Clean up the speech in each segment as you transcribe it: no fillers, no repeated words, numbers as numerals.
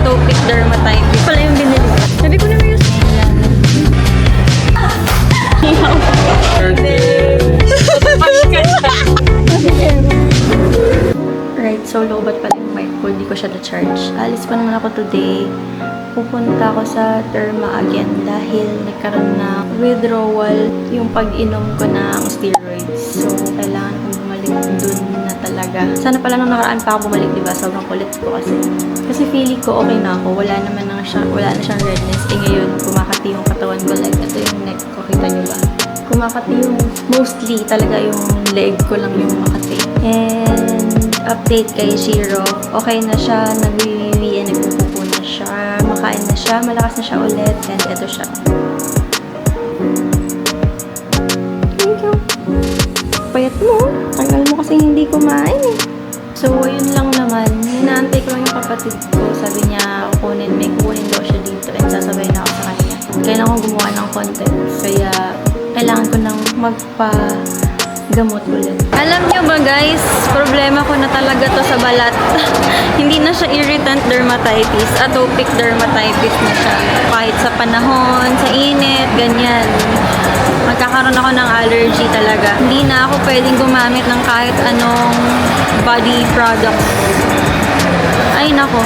atopic dermatitis. Pala yung binili. Sabi ko naman yung Right, so lobat pala yung mic ko. Hindi ko siya na-charge. Alis pa naman ako today. Pupunta ako sa Derma again dahil nagkaroon na withdrawal yung pag-inom ko ng steroids. So, kailangan kong bumalik dun na talaga. Sana pala nung nakaraan pa ako bumalik, diba? Sobrang kulit ko kasi. Kasi feeling ko okay na ako. Wala na siyang redness. Eh ngayon, kumakati yung katawan ko. Like, ito yung neck ko. Kita nyo ba? Kumakati yung, mostly talaga yung leg ko lang yung makati. And, update kay Shiro. Okay na siya. Nagwiwiwi and nagpupupo na siya. Makain na siya. Malakas na siya ulit. And ito siya. Thank you. Payat mo. Tagal mo kasi hindi kumain eh. So, yun lang naman. Hinaantay ko lang yung kapatid ko. Sabi niya, may kukunin daw siya dito. And sasabay na ako sa kanya. Kailangan ko gumawa ng content. Kaya, kailangan ko nang magpa-gamot ulit. Alam nyo ba guys, problema ko na talaga to sa balat. Hindi na siya irritant dermatitis, atopic dermatitis na siya. Kahit sa panahon, sa init, ganyan. Magkakaroon ako ng allergy talaga. Hindi na ako pwedeng gumamit ng kahit anong body product. Ay nako,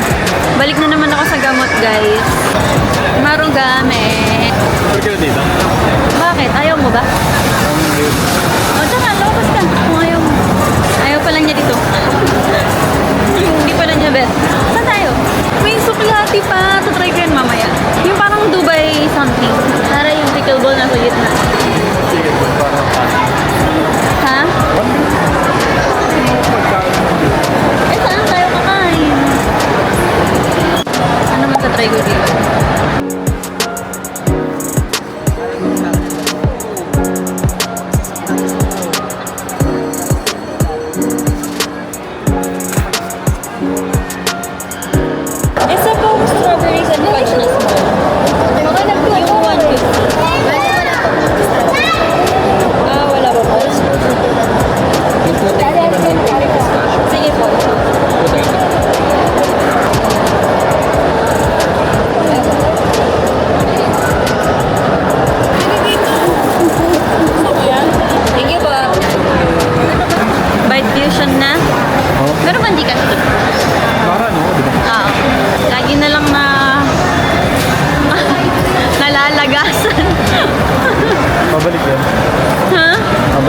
balik na naman ako sa gamot guys. Marugame. Bakit? Ayaw mo ba? O, tsaka, lobas ka. Kung ayaw mo. Ayaw pa lang niya dito. Hindi pa lang niya bet. Saan tayo? May suklati pa. Tatry ko yun mamaya. Yung parang Dubai something. Para yung pickleball na sa gitna. Ha? Eh, saan tayo kakain? Ano man tatry ko dito?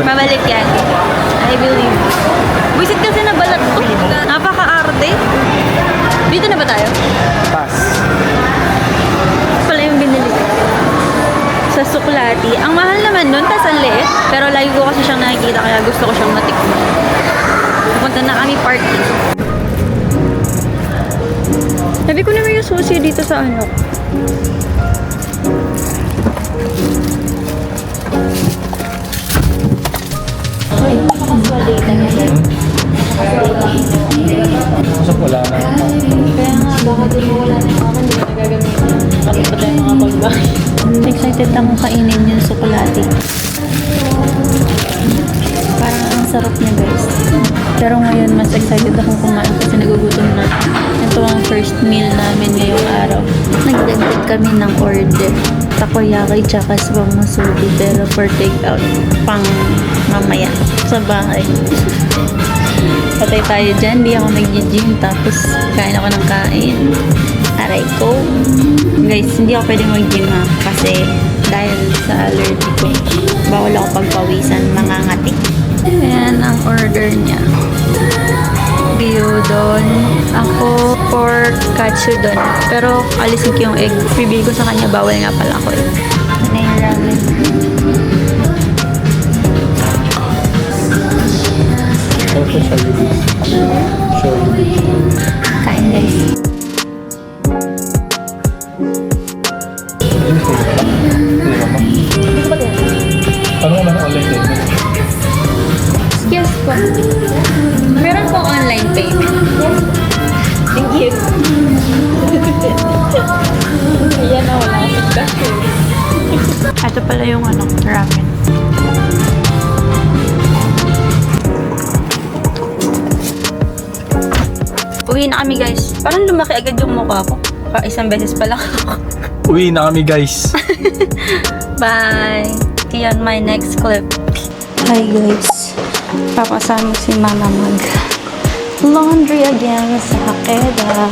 Mabalik yan. I believe. Visit kasi na balat ko. Napaka-arte. Dito na ba tayo? Pass. Pala yung binili ko. Sa Suklati. Ang mahal naman nun, tas ang liit. Pero lagi ko kasi siyang nakikita kaya gusto ko siyang matikman. Pupunta na kami party. Sabi ko naman yung sushi dito sa ano. Masap wala na. Kaya nga, baka din mo wala na ako, hindi ko nagagamitin. Bakit pa tayo makapagbahay? Excited akong kainin yung sukulati. Parang ang sarap niya guys. Pero ngayon, mas excited akong kumain kasi nagugutom na. Ito ang first meal namin ngayong araw. Nagdagdag kami ng order. Takoyaki tsaka sabang musubi pero for take out pang mamaya sa bahay. Patay tayo dyan, di ako nag-gym tapos kain ako ng kain. Aray ko. Guys, hindi ako pwedeng mag-gym ha kasi dahil sa allergy ko bawal ako pagpawisan, mangangati. Ayan ang order niya. Gyudon. Ako pork katsudon. Pero alisin ko yung egg. Bibili ko sa kanya, bawal nga pala ako eh. Ano yung ramen? Okay, show you. Kain guys. Ano naman online din? Yes po. Meron po online payment. Thank you. Ayan na, wala akong cash. Ito pala yung ano, ramen. Uwi na kami guys. Parang lumaki agad yung mukha ko. Isang beses pala ako. Uwi na kami guys. Bye! See you on my next clip. Hi guys. Papasama si Mama mag laundry again sa Hakeda.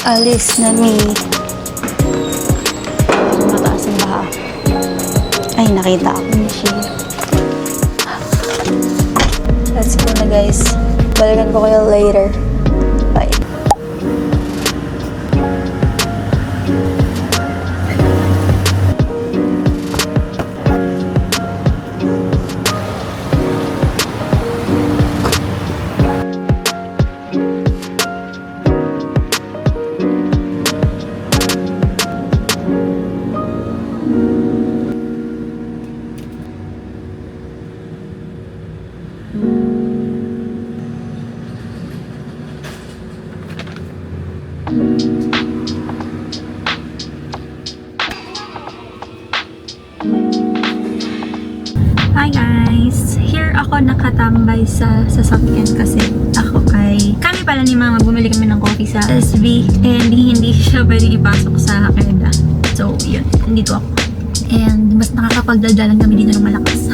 Alis na mi. Mataas ang baha. Ay, nakita ako ni Shea. Let's go na guys. Balikan ko kayo later. Bye. Hi guys! Here ako nakatambay sa sasakyan kasi kami pala ni Mama, bumili kami ng coffee sa SB and hindi siya pwedeng ipasok sa Hakeda. So, yun. Nandito ako. And mas nakakapagdaldalan kami dito ng malakas.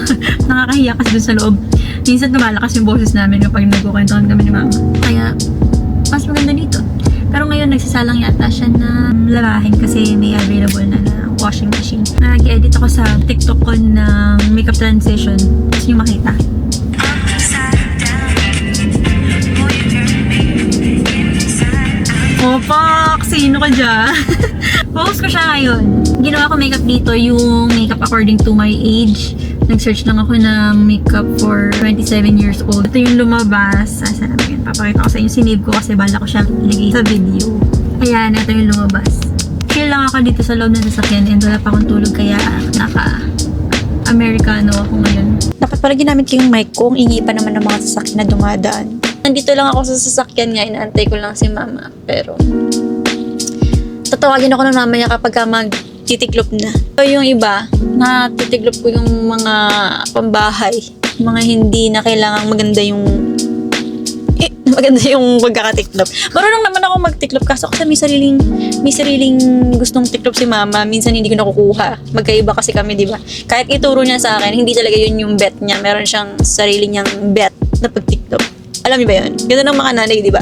Nakakahiya kasi dun sa loob. Minsan lumalakas yung boses namin kapag nagkukwentuhan kami ni Mama. Kaya, mas maganda dito. Pero ngayon, nagsasalang yata siya na larahin kasi may available na washing machine. Nag-edit ako sa TikTok ko ng makeup transition. Gusto nyo makita? Opak! Sino ka dyan? Post ko siya ngayon. Ginawa ko makeup dito, yung makeup according to my age. Nag-search lang ako ng makeup for 27 years old. Ito yung lumabas. Saan namin? Papakita ko sa inyo. Sinave ko kasi bala ko siya ilagay sa video. Ayan, ito yung lumabas. Chill lang ako dito sa loob ng sasakyan and wala pa akong tulog kaya naka-Americano ako ngayon. Dapat pala ginamit ko yung mic ko. Ang ingi pa naman ng mga sasakyan na dumadaan. Nandito lang ako sa sasakyan nga. Inaantay ko lang si Mama. Pero tatawagin ako ng mamaya kapag magtitiklop na. So, yung iba, natitiklop ko yung mga pambahay. Mga hindi na kailangang maganda yung pagkakatiklop. Marunong naman ako magtiklop kaso kasi may sariling gustong tiklop si Mama. Minsan hindi ko nakukuha. Magkaiba kasi kami, di ba? Kahit ituro niya sa akin, hindi talaga yun yung bet niya. Meron siyang sarili niyang bet na pagtiklop. Alam niyo ba yun? Ganda ng mga nanay, di ba?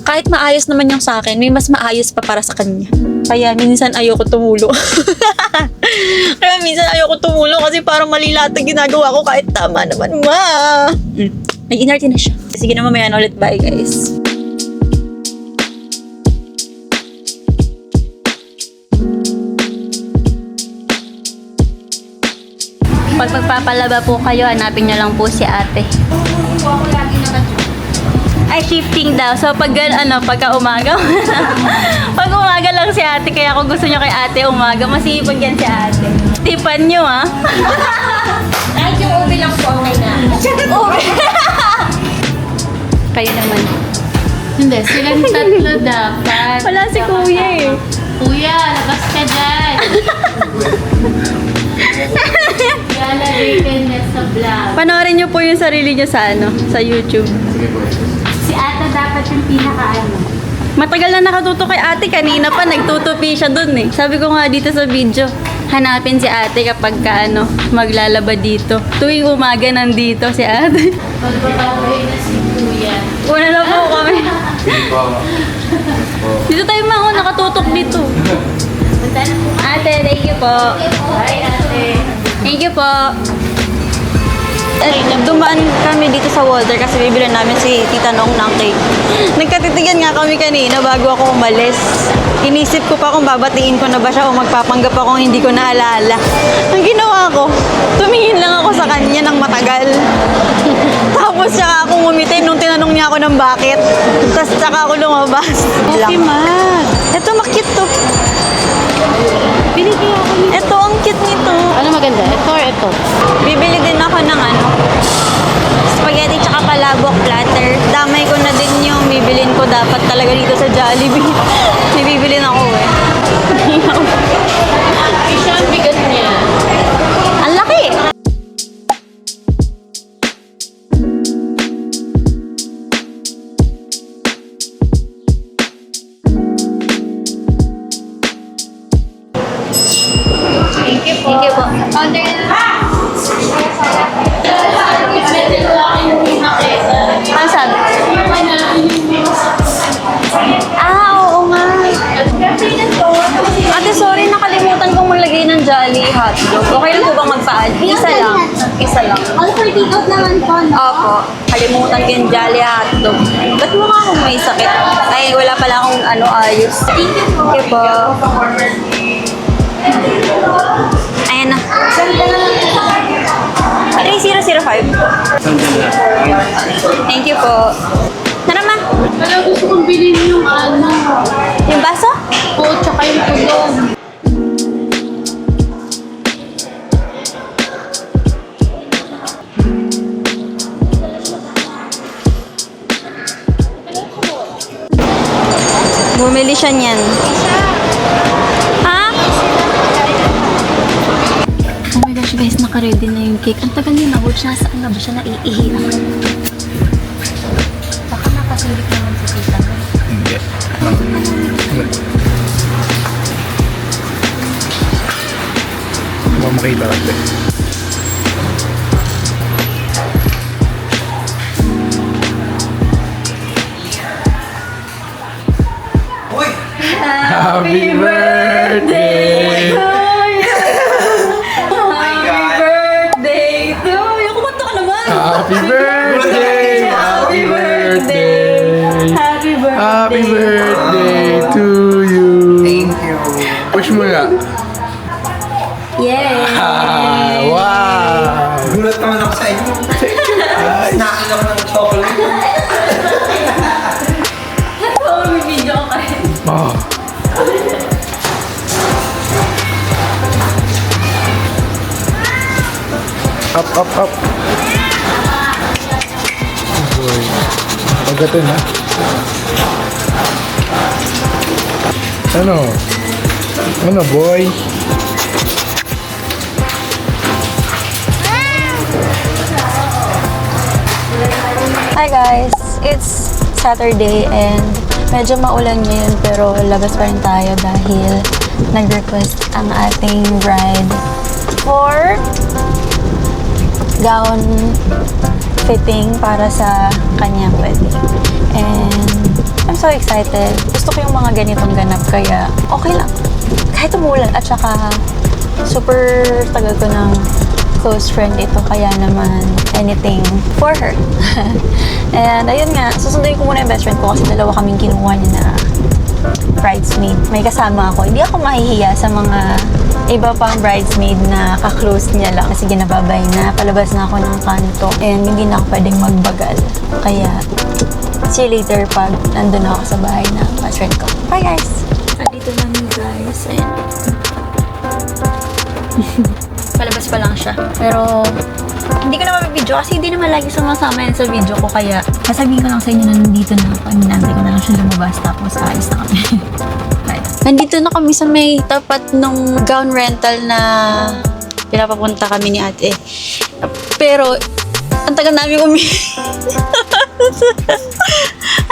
Kahit maayos naman yung sa akin, may mas maayos pa para sa kanya. Kaya minsan ayoko tumulo. Kasi parang mali lahat ang ginagawa ko kahit tama naman, Ma. Nag-inarte na siya. Sige na, mamaya na ulit. Bye, guys. Pag magpapalaba po kayo, hanapin nyo lang po si ate. Ay, shifting daw. So, pagka umaga. Pag umaga lang si ate, kaya kung gusto nyo kay ate umaga, masipag yan si ate. Tipan nyo, ha? Kahit yung ube lang po, okay na. Ube! Kayo naman. Hindi, silang tatlo dapat. Wala si kuya eh. Kuya, labas ka dyan. Ilalagay ka niya sa vlog. Panoorin nyo po yung sarili nyo sa sa YouTube. Si Ata dapat yung pinaka-ano. Matagal na nakatuto kay ate. Kanina pa nagtutupi siya dun eh. Sabi ko nga dito sa video, hanapin si ate kapag maglalaba dito. Tuwing umaga nandito si ate. Pagbabagoy na si Kuya. Una na po kami. Dito tayo mga nakatutok dito. Punta na po. Ate, thank you po. Bye, Ate. Thank you po. Dumaan kami dito sa Walter kasi bibili namin si Tita Nong ng cake. Nagkatitigan nga kami kanina bago ako umalis. Inisip ko pa kung babatiin ko na ba siya o magpapanggap akong hindi ko naalala. Ang ginawa ko, tumingin lang ako sa kanya ng matagal. Tapos saka ako ngumiti nung tinanong niya ako ng bakit. Tapos saka ako lumabas. Okay, Mag. Ito, makit to. Bili kaya ako nito. Ito, ang cute nito. Ano maganda? Ito or ito? Bibili din ako ng spaghetti tsaka palabok platter. Damay ko na din yung bibilin ko dapat talaga dito sa Jollibee. May bibilin ako eh. Siya ang bigat niya. Ang laki! chicken jolly hotdog. Ba't mukha akong may sakit? Ay, wala pala akong ayos. Thank you po. Ayan na. 3005. Thank you po. Tara ma. Kaya gusto kong bilhin yung Yung baso? po, tsaka yung tulog. Bumili siya niyan. Ha? Oh my gosh guys, naka-ready na yung cake. Ang tagal niya na-watch na. Saan na ba siya naiihi? Baka nakasilip naman sa tita. Hindi. Hindi mo makita kasi. Happy birthday! Birthday to you! Kumanta ka naman! Happy birthday! Happy birthday! Happy birthday! Happy birthday to you! Thank you! Push mo nga. Yay! Wow! Gulat naman ako sa inyo. Snacking ako ng chocolate. Oh, may video ko kayo. Oh. Up, up, up. Boy. Pagkatin ha. Ano? Ano boy? Hi guys! It's Saturday and medyo maulan ngayon pero labas pa rin tayo dahil nag-request ang ating bride for gown fitting para sa kanyang wedding. And I'm so excited. Gusto ko yung mga ganitong ganap kaya okay lang. Kahit umulan at saka super tagal ko ng close friend ito kaya naman anything for her. And ayun nga, susunduin ko muna yung best friend ko kasi dalawa kaming kinuha niya na bridesmaid. May kasama ako. Hindi ako mahihiya sa mga iba pang bridesmaid na ka-close niya lang kasi ginababay na palabas na ako ng kanto and hindi na ako pwedeng magbagal. Kaya see you later pag nandun ako sa bahay na best friend ko. Bye guys! Dito namin guys. Ayan. Palabas pa lang siya. Pero, hindi ko na mapipidyo kasi hindi naman lagi sumasama yan sa video ko. Kaya, sasabihin ko lang sa inyo na nandito na ako. Hinantay ko na lang siya lumabas tapos alis na kami. Right. Nandito na kami sa may tapat ng gown rental na pinapapunta kami ni ate. Pero, ang tagal namin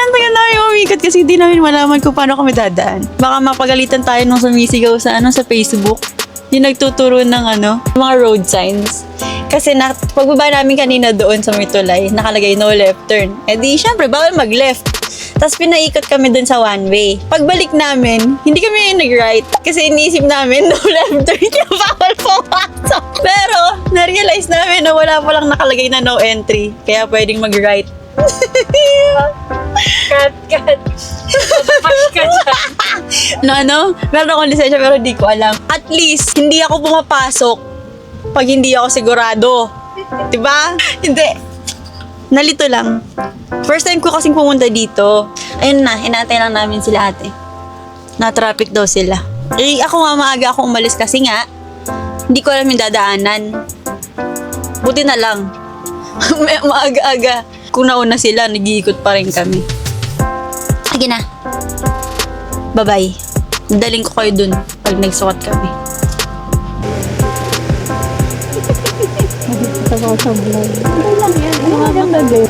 ang tagal namin umikot kasi hindi namin malaman kung paano kami dadaan. Baka mapagalitan tayo nung sumisigaw sa sa Facebook. Yung nagtuturo ng mga road signs. Kasi pagbaba namin kanina doon sa may tulay, nakalagay no left turn. Eh di, syempre, bawal mag-left. Tapos pinaikot kami doon sa one way. Pagbalik namin, hindi kami nag-right. Kasi iniisip namin, no left turn, kaya bawal pumasok. Pero, na-realize namin na wala palang nakalagay na no entry. Kaya pwedeng mag-right. Cut. No? Meron akong lisensya pero di ko alam. At least, hindi ako pumapasok pag hindi ako sigurado. Diba? Hindi. Nalito lang. First time ko kasing pumunta dito. Ayun na, hinatay lang namin sila ate. Na-traffic daw sila. Eh, ako nga maaga ako umalis kasi nga, hindi ko alam yung dadaanan. Buti na lang. Maaga-aga. Kung nauna sila, nag-iikot pa rin kami. Sige na. Bye-bye. Daling ko kayo dun pag nagsukat kami. Sabaw sa vlog. Okay lang yan. Maganda din.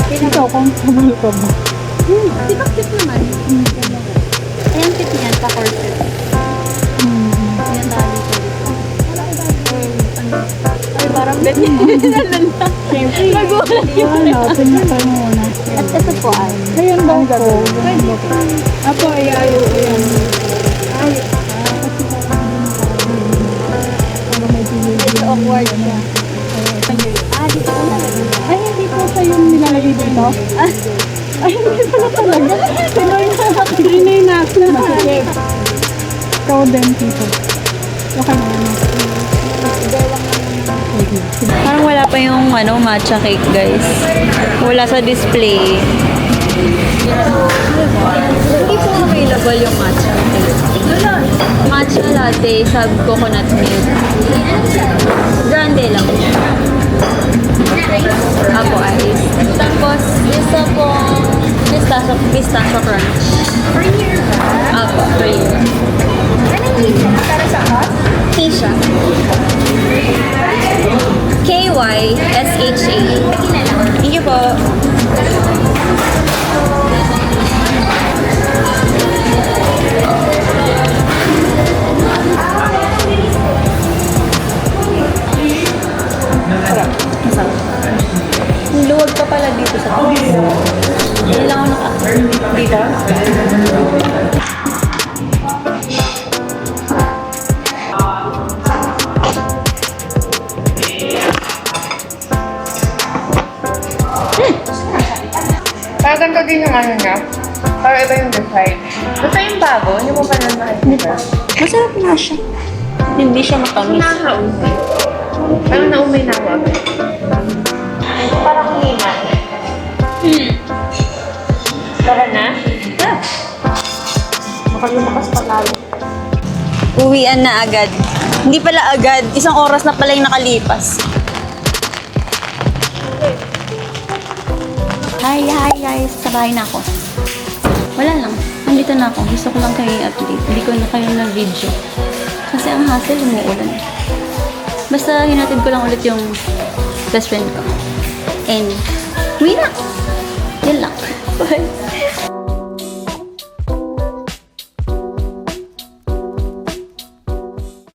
Ikaw, comfortable ka ba? Di ba cute naman? Ayan, cute yan. Pa-corset. Ayan, dali ko dito. Ay, parang ganyan. Siyempre. Nagulat yun. Natin na tayo muna. At ito po ay. Ayan daw po. Apo, ayayo. Ayan. Ay. Ito awkward niya. Dito ko na lang. Hindi dito? Ay, hindi pala talaga. Trinay natin. Ikaw din, Tito. Okay na yun. Parang wala pa yung matcha cake, guys. Wala sa display. Hindi po available yung matcha cake. Matcha latte, sub coconut milk. Grande lang. Apo ice. Tapos, isa pong pistachio crunch. Apo, free. Kisha. KYSHA. Thank you po. Luwag pa pala dito sa taas. Hindi lang ako dito. Parang ganito din yung ano niya. Parang iba yung design. Basta yung bago, hindi mo pa na nakikita. Masarap nga siya. Hindi siya matamis. Nakakaumay. Parang naumay na ako agad. Parang hina. Tara na? Baka lumakas pa lalo. Uwian na agad. Hindi pala agad. Isang oras na pala yung nakalipas. Hi guys. Sa bahay na ako. Wala lang. Nandito na ako. Gusto ko lang kayo i-update. Hindi ko na kayo na-video. Kasi ang hassle, umuulan. Basta hinatid ko lang ulit yung best friend ko. And, uwi na. Yan lang. Bye.